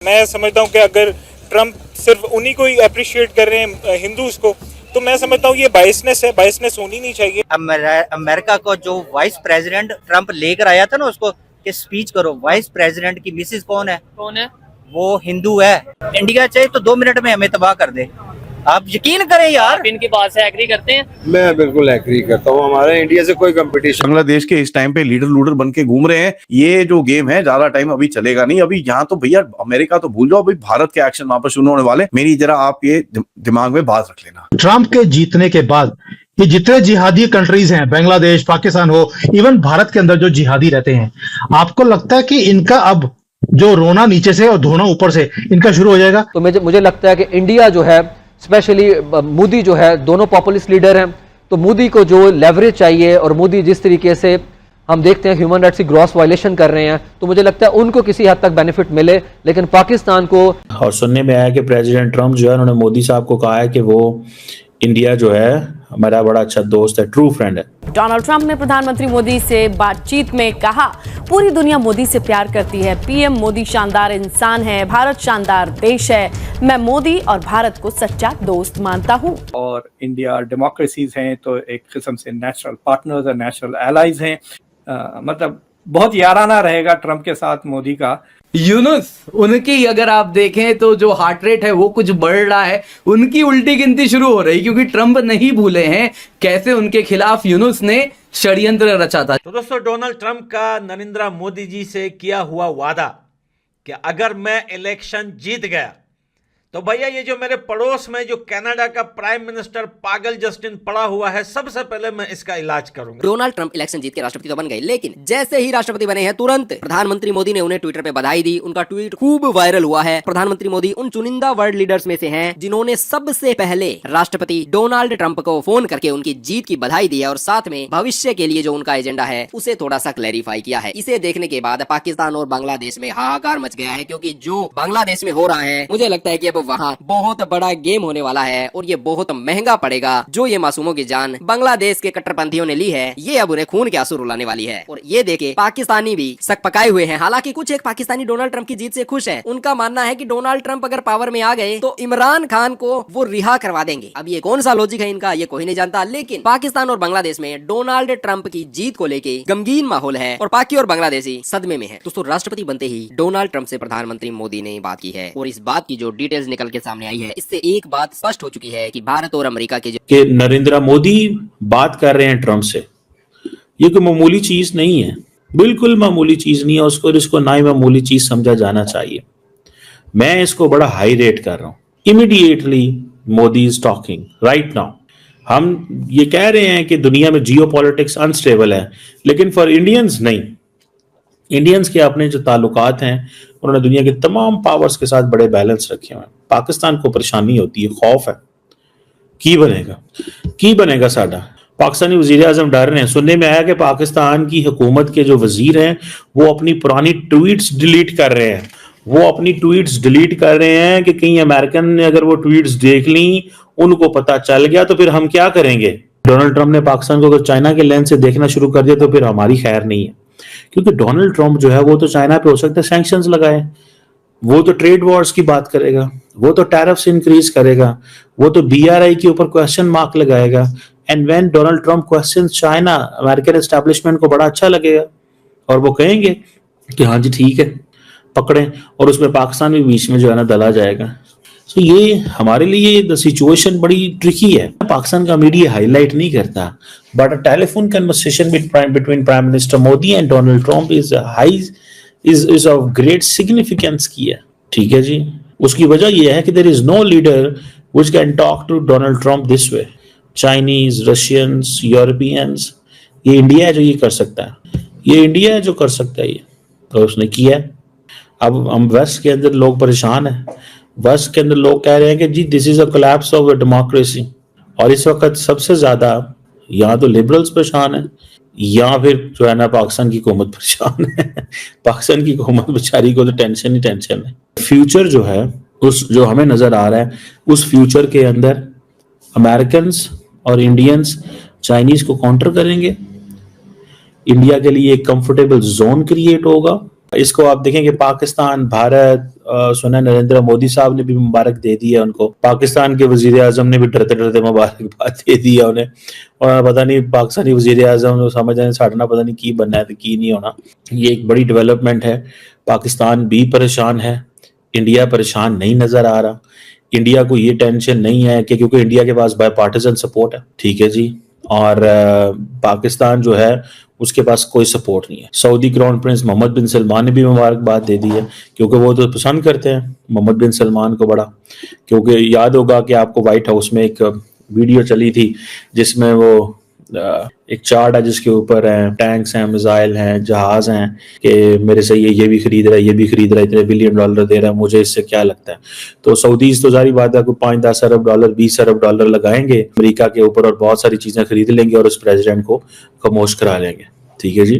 मैं समझता हूँ कि अगर ट्रम्प सिर्फ उन्हीं को ही अप्रिशिएट कर रहे हैं हिंदूज को, तो मैं समझता हूँ ये बायसनेस है, बायसनेस होनी नहीं चाहिए। अमेरिका को जो वाइस प्रेसिडेंट ट्रम्प लेकर आया था ना उसको कि स्पीच करो, वाइस प्रेसिडेंट की मिसेज कौन है? वो हिंदू है। इंडिया चाहे तो 2 मिनट में हमें तबाह कर दे। आप यकीन करें यार। आप इनकी बात से एग्री करते हैं? मैं बिल्कुल एग्री करता हूँ। हमारे इंडिया से कोई कंपटीशन। बांग्लादेश के इस टाइम पे लीडर लूडर बन के घूम रहे हैं। ये जो गेम है ज्यादा टाइम अभी चलेगा नहीं। अभी यहाँ तो भैया अमेरिका तो भूल जाओ, अभी भारत के एक्शन वापस शुरू होने वाले। मेरी जरा आप ये दिमाग में बात रख लेना। ट्रंप के जीतने के बाद ये जितने जिहादी कंट्रीज हैं, बांग्लादेश, पाकिस्तान हो, इवन भारत के अंदर जो जिहादी रहते हैं, आपको लगता है कि इनका अब जो रोना नीचे से और धोना ऊपर से इनका शुरू हो जाएगा? तो मुझे लगता है कि इंडिया जो है, स्पेशली मोदी जो है, दोनों पॉपुलिस्ट लीडर हैं, तो मोदी को जो लेवरेज चाहिए, और मोदी जिस तरीके से हम देखते हैं ह्यूमन राइट्स की ग्रॉस वायलेशन कर रहे हैं, तो मुझे लगता है उनको किसी हद तक बेनिफिट मिले, लेकिन पाकिस्तान को। और सुनने में आया कि प्रेसिडेंट ट्रम्प जो है उन्होंने मोदी साहब को कहा है कि वो इंडिया जो है हमारा बड़ा अच्छा दोस्त है, ट्रू फ्रेंड है। डोनाल्ड ट्रंप ने प्रधानमंत्री मोदी से बातचीत में कहा, पूरी दुनिया मोदी से प्यार करती है। पीएम मोदी शानदार इंसान है, भारत शानदार देश है। मैं मोदी और भारत को सच्चा दोस्त मानता हूँ। और इंडिया डेमोक्रेसीज हैं तो एक किस्म से नेचुरल पार्टनर्स और नेचुरल एलाइज हैं। मतलब बहुत याराना रहेगा ट्रंप के साथ मोदी का। यूनुस, उनकी अगर आप देखें तो जो हार्ट रेट है वो कुछ बढ़ रहा है, उनकी उल्टी गिनती शुरू हो रही, क्योंकि ट्रंप नहीं भूले हैं कैसे उनके खिलाफ यूनुस ने षड्यंत्र रचा था। तो दोस्तों, डोनाल्ड ट्रंप का नरेंद्र मोदी जी से किया हुआ वादा कि अगर मैं इलेक्शन जीत गया तो भैया ये जो मेरे पड़ोस में जो कनाडा का प्राइम मिनिस्टर पागल जस्टिन पड़ा हुआ है, सबसे पहले मैं इसका इलाज करूंगा। डोनाल्ड ट्रंप इलेक्शन जीत के राष्ट्रपति तो बन गए, लेकिन जैसे ही राष्ट्रपति बने हैं तुरंत प्रधानमंत्री मोदी ने उन्हें ट्विटर पे बधाई दी। उनका ट्वीट खूब वायरल हुआ है। प्रधानमंत्री मोदी उन चुनिंदा वर्ल्ड लीडर्स में से हैं जिन्होंने सबसे पहले राष्ट्रपति डोनाल्ड ट्रंप को फोन करके उनकी जीत की बधाई दी है, और साथ में भविष्य के लिए जो उनका एजेंडा है उसे थोड़ा सा क्लैरिफाई किया है। इसे देखने के बाद पाकिस्तान और बांग्लादेश में हाहाकार मच गया है, क्योंकि जो बांग्लादेश में हो रहा है, मुझे लगता है कि अब वहाँ बहुत बड़ा गेम होने वाला है, और ये बहुत महंगा पड़ेगा। जो ये मासूमों की जान बांग्लादेश के कट्टरपंथियों ने ली है, ये अब उन्हें खून के आंसू रुलाने वाली है। और ये देखे पाकिस्तानी भी सक पकाए हुए हैं। हालांकि कुछ एक पाकिस्तानी डोनाल्ड ट्रंप की जीत से खुश हैं। उनका मानना है कि डोनाल्ड ट्रंप अगर पावर में आ गए तो इमरान खान को वो रिहा करवा देंगे। अब ये कौन सा लॉजिक है इनका, ये कोई नहीं जानता, लेकिन पाकिस्तान और बांग्लादेश में डोनाल्ड ट्रंप की जीत को लेके गमगीन माहौल है, और पाकि और बांग्लादेशी सदमे में है। दोस्तों, राष्ट्रपति बनते ही डोनाल्ड ट्रंप से प्रधानमंत्री मोदी ने बात की है, और इस बात की जो डिटेल्स निकल के सामने आई है, इससे एक बात स्पष्ट हो चुकी है कि भारत और अमेरिका के नरेंद्र मोदी बात कर रहे हैं ट्रम्प से, ये कोई मामूली चीज नहीं है, बिल्कुल मामूली चीज नहीं है। उसको इसको ना ही मामूली चीज समझा जाना चाहिए। मैं इसको बड़ा हाई रेट कर रहा हूं। Immediately Modi is talking right now. हम ये कह रहे हैं कि दुनिया में जियोपॉलिटिक्स अनस्टेबल है, लेकिन फॉर इंडियंस नहीं। इंडियंस के अपने जो ताल्लुकात हैं, उन्होंने दुनिया के तमाम पावर्स के साथ बड़े बैलेंस रखे हुए हैं। पाकिस्तान को परेशानी होती है, खौफ है, की बनेगा साडा। पाकिस्तानी वजीर आजम डर रहे हैं। सुनने में आया कि पाकिस्तान की हुकूमत के जो वजीर हैं वो अपनी पुरानी ट्वीट्स डिलीट कर रहे हैं। कि कहीं अमेरिकन ने अगर वो ट्वीट्स देख ली, उनको पता चल गया तो फिर हम क्या करेंगे। डोनाल्ड ट्रंप ने पाकिस्तान को अगर चाइना के लेंस से देखना शुरू कर दिया तो फिर हमारी खैर नहीं है, क्योंकि डोनाल्ड ट्रंप जो है वो तो चाइना पे हो सकता है सैंक्शंस लगाए, वो तो ट्रेड वॉर्स की बात करेगा, वो तो टैरिफ्स इंक्रीज करेगा, वो तो BRI के ऊपर क्वेश्चन मार्क लगाएगा। And when Donald Trump questions China, American establishment को बड़ा अच्छा लगेगा, और वो कहेंगे कि हाँ जी ठीक है, पकड़ें, और उसमें पाकिस्तान भी बीच में जो है ना दला जाएगा। तो ये हमारे लिए द सिचुएशन बड़ी ट्रिकी है। पाकिस्तान का मीडिया हाईलाइट नहीं करता, but a telephone conversation between prime minister Modi and Donald Trump is of great significance की है। ठीक है जी। उसकी वजह यह है कि there is no leader which can talk to Donald Trump this way. Chinese, Russians, Europeans, ये इंडिया है जो ये कर सकता है, ये इंडिया है जो कर सकता है ये, तो उसने किया। अब हम वेस्ट के अंदर लोग परेशान हैं। वेस्ट के अंदर लोग कह रहे हैं कि जी this is a collapse of the democracy, और इस वक्त सबसे ज्यादा या तो लिबरल्स परेशान है, या फिर जो है ना पाकिस्तान की हुकूमत परेशान है। पाकिस्तान की हुकूमत बेचारी को तो टेंशन ही टेंशन है। फ्यूचर जो है उस जो हमें नजर आ रहा है, उस फ्यूचर के अंदर अमेरिकन और इंडियंस चाइनीज को काउंटर करेंगे। इंडिया के लिए एक कंफर्टेबल जोन क्रिएट होगा। इसको आप देखें कि पाकिस्तान, भारत सुना नरेंद्र मोदी साहब ने भी मुबारक दे दी है उनको, पाकिस्तान के वजीर आजम ने भी डरते डरते मुबारकबाद दे दी है उन्हें, और पता नहीं पाकिस्तानी वजीर आजम समझ आए साढ़ना पता नहीं की बनना है तो की नहीं होना। ये एक बड़ी डेवलपमेंट है। पाकिस्तान भी परेशान है, इंडिया परेशान नहीं नजर आ रहा। इंडिया को ये टेंशन नहीं है कि क्योंकि इंडिया के पास बायपार्टिजन सपोर्ट है, ठीक है जी, और पाकिस्तान जो है उसके पास कोई सपोर्ट नहीं है। सऊदी क्राउन प्रिंस मोहम्मद बिन सलमान ने भी मुबारकबाद दे दी है, क्योंकि वो तो पसंद करते हैं मोहम्मद बिन सलमान को बड़ा, क्योंकि याद होगा कि आपको व्हाइट हाउस में एक वीडियो चली थी जिसमें वो एक चार्ट है जिसके ऊपर है टैंक्स हैं, मिसाइल हैं, जहाज हैं, कि मेरे से ये भी खरीद रहा है, ये भी खरीद रहा है, इतने $1 बिलियन दे रहा है, मुझे इससे क्या लगता है। तो सऊदीज तो जारी बात है कोई 5-10 अरब डॉलर, 20 अरब डॉलर लगाएंगे अमेरिका के ऊपर और बहुत सारी चीजें खरीद लेंगे और उस प्रेसिडेंट को खामोश करा लेंगे, ठीक है जी।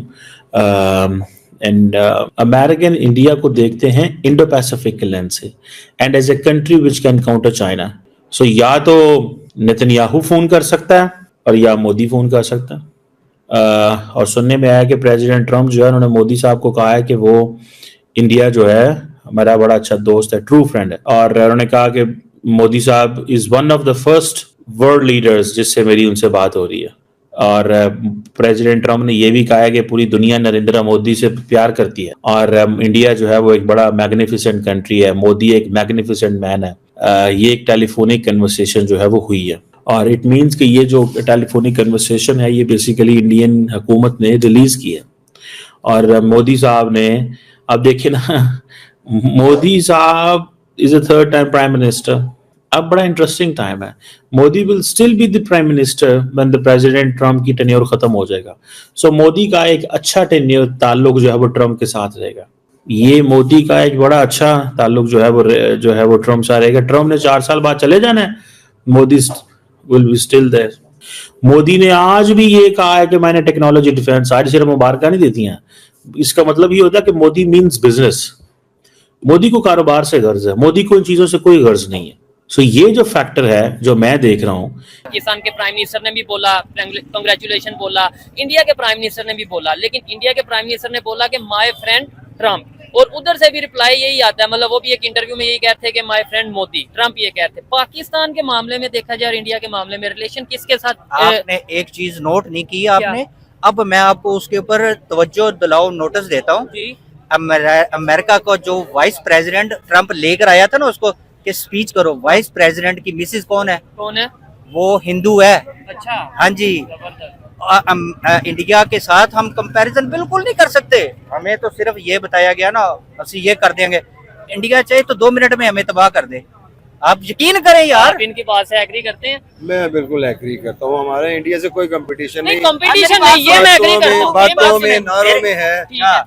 एंड अमेरिकन इंडिया को देखते हैं इंडो पैसिफिक के लेंस से and as a country which can counter China. So या तो नेतन्याहू फोन कर सकता है और या मोदी फोन कर सकता है। और सुनने में आया कि प्रेसिडेंट ट्रम्प जो है उन्होंने मोदी साहब को कहा है कि वो इंडिया जो है हमारा बड़ा अच्छा दोस्त है, ट्रू फ्रेंड है, और उन्होंने कहा कि मोदी साहब is one of the first world leaders जिससे मेरी उनसे बात हो रही है। और प्रेसिडेंट ट्रम्प ने यह भी कहा है कि पूरी दुनिया नरेंद्र मोदी से प्यार करती है और इंडिया जो है वो एक बड़ा मैग्निफिसेंट कंट्री है, मोदी एक मैग्निफिसेंट मैन है। ये एक टेलीफोनिक कन्वर्सेशन जो है वो हुई है और इट मीन्स कि ये जो टेलीफोनिक कन्वर्सेशन है ये बेसिकली इंडियन हुकूमत ने रिलीज की है। और मोदी साहब ने, अब देखिए ना, मोदी साहब is a third time prime minister. अब बड़ा इंटरेस्टिंग टाइम है, Modi will still be the prime minister when the president Trump की टेन्योर खत्म हो जाएगा। सो मोदी का एक अच्छा टेन्योर ताल्लुक जो है वो ट्रम्प के साथ रहेगा। ये मोदी का एक बड़ा अच्छा ताल्लुक जो है वो ट्रम्प से रहेगा। ट्रम्प ने 4 साल बाद चले जाना है, Modi will be still there। Modi ने आज भी ये कहा है कि मैंने टेक्नोलॉजी डिफेंस, सारी सिर्फ मुबारक नहीं देती हैं। इसका मतलब ये होता है कि मोदी मीन्स बिजनेस, मोदी को कारोबार से गर्ज है, मोदी को इन चीजों से कोई गर्ज नहीं है। सो ये जो फैक्टर है जो मैं देख रहा हूँ, पाकिस्तान के प्राइम मिनिस्टर ने भी बोला, कांग्रेचुलेशन बोला, इंडिया के प्राइम मिनिस्टर ने भी बोला, लेकिन इंडिया के प्राइम मिनिस्टर ने बोला कि माय फ्रेंड ट्रम्प, और उधर से भी रिप्लाई यही आता है, मतलब वो भी एक इंटरव्यू में यही कहते हैं कि माय फ्रेंड मोदी, ट्रम्प ये कहते हैं। पाकिस्तान के मामले में देखा जाए और इंडिया के मामले में रिलेशन किसके साथ? आपने एक चीज नोट नहीं की आपने, अब मैं आपको उसके ऊपर तवज्जो दिलाओ, नोटिस देता हूँ। अमेरिका को जो वाइस प्रेसिडेंट ट्रम्प लेकर आया था ना उसको कि स्पीच करो, वाइस प्रेसिडेंट की मिसेज कौन है? वो हिंदू है। अच्छा, हाँ जी। इंडिया के साथ हम कंपैरिजन बिल्कुल नहीं कर सकते, हमें तो सिर्फ ये बताया गया ना, ਅਸੀਂ ये कर देंगे। इंडिया चाहे तो 2 मिनट में हमें तबाह कर दे, आप यकीन करें यार। आप इनकी बात से एग्री करते हैं? मैं बिल्कुल एग्री करता हूँ, हमारा इंडिया से कोई कंपटीशन नहीं, कंपटीशन नहीं, ये मैं एग्री करता हूँ। बातों में, नारों में है,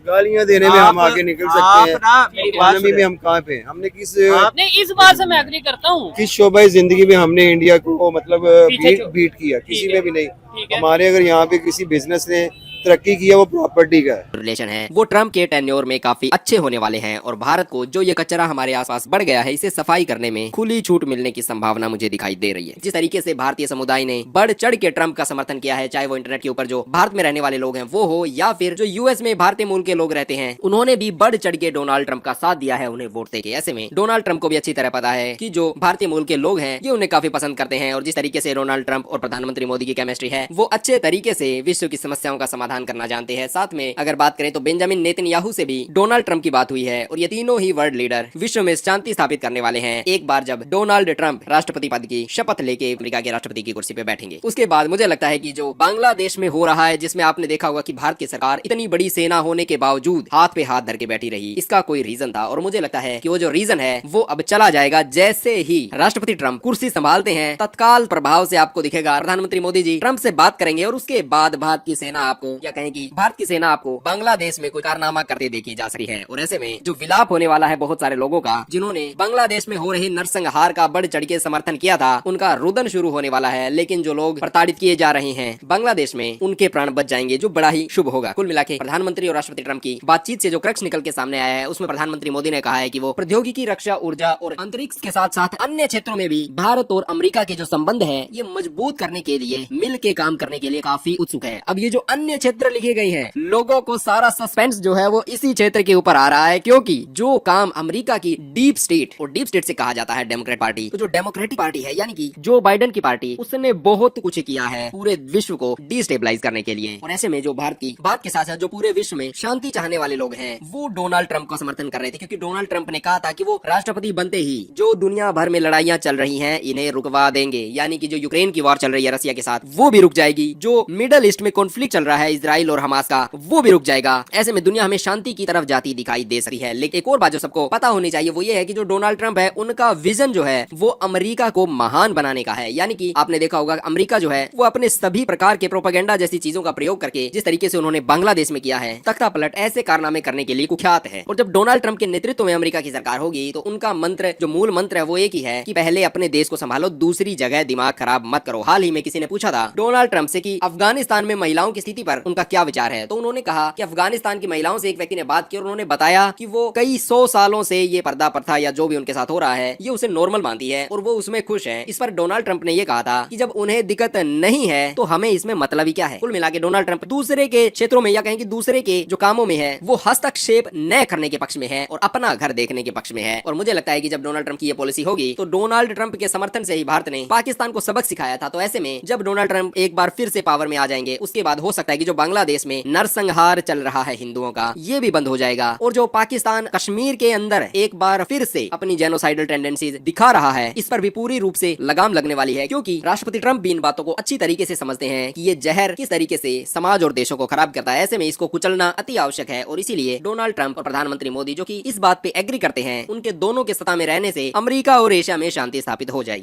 गालियां देने में हम आगे निकल सकते हैं, इकोनॉमी में हम कहाँ पे, हमने नहीं, इस बात से मैं एग्री करता हूँ। किस शोबे जिंदगी में हमने इंडिया को मतलब बीट किया, किसी में भी नहीं। हमारे अगर यहाँ पे किसी बिजनेस ने तरक्की किया वो प्रॉपर्टी का रिलेशन है, वो ट्रम्प के टेन्योर में काफी अच्छे होने वाले हैं और भारत को जो ये कचरा हमारे आसपास बढ़ गया है इसे सफाई करने में खुली छूट मिलने की संभावना मुझे दिखाई दे रही है। जिस तरीके से भारतीय समुदाय ने बढ़ चढ़ के ट्रम्प का समर्थन किया है, चाहे वो इंटरनेट के ऊपर जो भारत में रहने वाले लोग हैं वो हो या फिर जो यूएस में भारतीय मूल के लोग रहते हैं, उन्होंने भी बढ़ चढ़ के डोनाल्ड ट्रम्प का साथ दिया है उन्हें वोट देके। ऐसे में डोनाल्ड ट्रम्प को भी अच्छी तरह पता है कि जो भारतीय मूल के लोग हैं ये उन्हें काफी पसंद करते हैं और जिस तरीके से डोनाल्ड ट्रम्प और प्रधानमंत्री मोदी की केमिस्ट्री है वो अच्छे तरीके से विश्व की समस्याओं का समाधान करना जानते हैं। साथ में अगर बात करें तो बेंजामिन नेतन्याहू से भी डोनाल्ड ट्रम्प की बात हुई है और ये तीनों ही वर्ल्ड लीडर विश्व में शांति स्थापित करने वाले हैं एक बार जब डोनाल्ड ट्रम्प राष्ट्रपति पद की शपथ लेके अमेरिका के राष्ट्रपति की कुर्सी पे बैठेंगे। उसके बाद मुझे लगता है कि जो बांग्लादेश में हो रहा है, जिसमें आपने देखा होगा कि भारत की सरकार इतनी बड़ी सेना होने के बावजूद हाथ पे हाथ धर के बैठी रही, इसका कोई रीजन था और मुझे लगता है कि वो जो रीजन है वो अब चला जाएगा। जैसे ही राष्ट्रपति ट्रम्प कुर्सी संभालते हैं तत्काल प्रभाव से आपको दिखेगा प्रधानमंत्री मोदी जी ट्रम्प से बात करेंगे और उसके बाद भारत की सेना आपको क्या कहेगी, भारत की सेना आपको बांग्लादेश में कोई कारनामा करते देखी जा सकती है। और ऐसे में जो विलाप होने वाला है बहुत सारे लोगों का जिन्होंने बांग्लादेश में हो रही नरसंहार का बढ़ चढ़ के समर्थन किया था, उनका रुदन शुरू होने वाला है। लेकिन जो लोग प्रताड़ित किए जा रहे हैं बांग्लादेश में, उनके प्राण बच जाएंगे, जो बड़ा ही शुभ होगा। कुल मिलाके प्रधानमंत्री और राष्ट्रपति ट्रम्प की बातचीत से जो क्रक्स निकल के सामने आया है उसमें प्रधानमंत्री मोदी ने कहा है कि वो प्रौद्योगिकी, रक्षा, ऊर्जा और अंतरिक्ष के साथ साथ अन्य क्षेत्रों में भी भारत और अमेरिका के जो संबंध है ये मजबूत करने के लिए, मिल के काम करने के लिए काफी उत्सुक है। अब ये जो अन्य क्षेत्र क्षेत्र लिखे गए हैं। लोगों को सारा सस्पेंस जो है वो इसी क्षेत्र के ऊपर आ रहा है, क्योंकि जो काम अमेरिका की डीप स्टेट, और डीप स्टेट से कहा जाता है डेमोक्रेट पार्टी, तो जो डेमोक्रेटिक पार्टी है यानी कि जो बाइडेन की पार्टी, उसने बहुत कुछ किया है पूरे विश्व को डिस्टेबलाइज करने के लिए। और ऐसे में जो भारत की बात के साथ साथ जो पूरे विश्व में शांति चाहने वाले लोग हैं वो डोनाल्ड ट्रंप का समर्थन कर रहे थे, क्योंकि डोनाल्ड ट्रंप ने कहा था कि वो राष्ट्रपति बनते ही जो दुनिया भर में लड़ाइयां चल रही हैं इन्हें रुकवा देंगे, यानी कि जो यूक्रेन की वॉर चल रही है रसिया के साथ वो भी रुक जाएगी, जो मिडल ईस्ट में कॉन्फ्लिक्ट चल रहा है इजराइल और हमास का वो भी रुक जाएगा। ऐसे में दुनिया हमें शांति की तरफ जाती दिखाई दे सकती है। लेकिन एक और बात जो सबको पता होनी चाहिए वो ये है कि जो डोनाल्ड ट्रंप है उनका विजन जो है वो अमेरिका को महान बनाने का है। यानी कि आपने देखा होगा अमेरिका जो है वो अपने सभी प्रकार के प्रोपेगेंडा जैसी चीजों का प्रयोग करके, जिस तरीके से उन्होंने बांग्लादेश में किया है, तख्ता पलट ऐसे कारनामे करने के लिए कुख्यात है। और जब डोनाल्ड ट्रंप के नेतृत्व में अमेरिका की सरकार होगी तो उनका मंत्र, जो मूल मंत्र है वो एक ही है कि पहले अपने देश को संभालो, दूसरी जगह दिमाग खराब मत करो। हाल ही में किसी ने पूछा था डोनाल्ड ट्रंप से कि अफगानिस्तान में महिलाओं की स्थिति पर उनका क्या विचार है, तो उन्होंने कहा कि अफगानिस्तान की महिलाओं से एक व्यक्ति ने बात की और उन्होंने बताया कि वो कई 100 सालों से ये पर्दा प्रथा या जो भी उनके साथ हो रहा है ये उसे नॉर्मल मानती है और वो उसमें खुश है। इस पर डोनाल्ड ट्रंप ने ये कहा था कि जब उन्हें दिक्कत नहीं है तो हमें इसमें मतलब ही क्या है। कुल मिला के डोनाल्ड ट्रंप दूसरे के क्षेत्रों में या कहें कि दूसरे के जो कामों में है वो हस्तक्षेप न करने के पक्ष में है और अपना घर देखने के पक्ष में है। और मुझे लगता है कि जब डोनाल्ड ट्रंप की ये पॉलिसी होगी तो डोनाल्ड ट्रंप के समर्थन से ही भारत ने पाकिस्तान को सबक सिखाया था। तो ऐसे में जब डोनाल्ड ट्रंप एक बार फिर से पावर में आ जाएंगे उसके बाद हो सकता है कि जो बांग्लादेश में नरसंहार चल रहा है हिंदुओं का ये भी बंद हो जाएगा। और जो पाकिस्तान कश्मीर के अंदर एक बार फिर से अपनी जेनोसाइडल टेंडेंसीज दिखा रहा है इस पर भी पूरी रूप से लगाम लगने वाली है, क्योंकि राष्ट्रपति ट्रंप भी इन बातों को अच्छी तरीके से समझते हैं कि ये जहर किस तरीके से समाज और देशों को खराब करता है। ऐसे में इसको कुचलना अति आवश्यक है और इसीलिए डोनाल्ड ट्रंप और प्रधानमंत्री मोदी जो कि इस बात पे एग्री करते हैं उनके दोनों के सत्ता में रहने से अमेरिका और एशिया में शांति स्थापित हो जाएगी।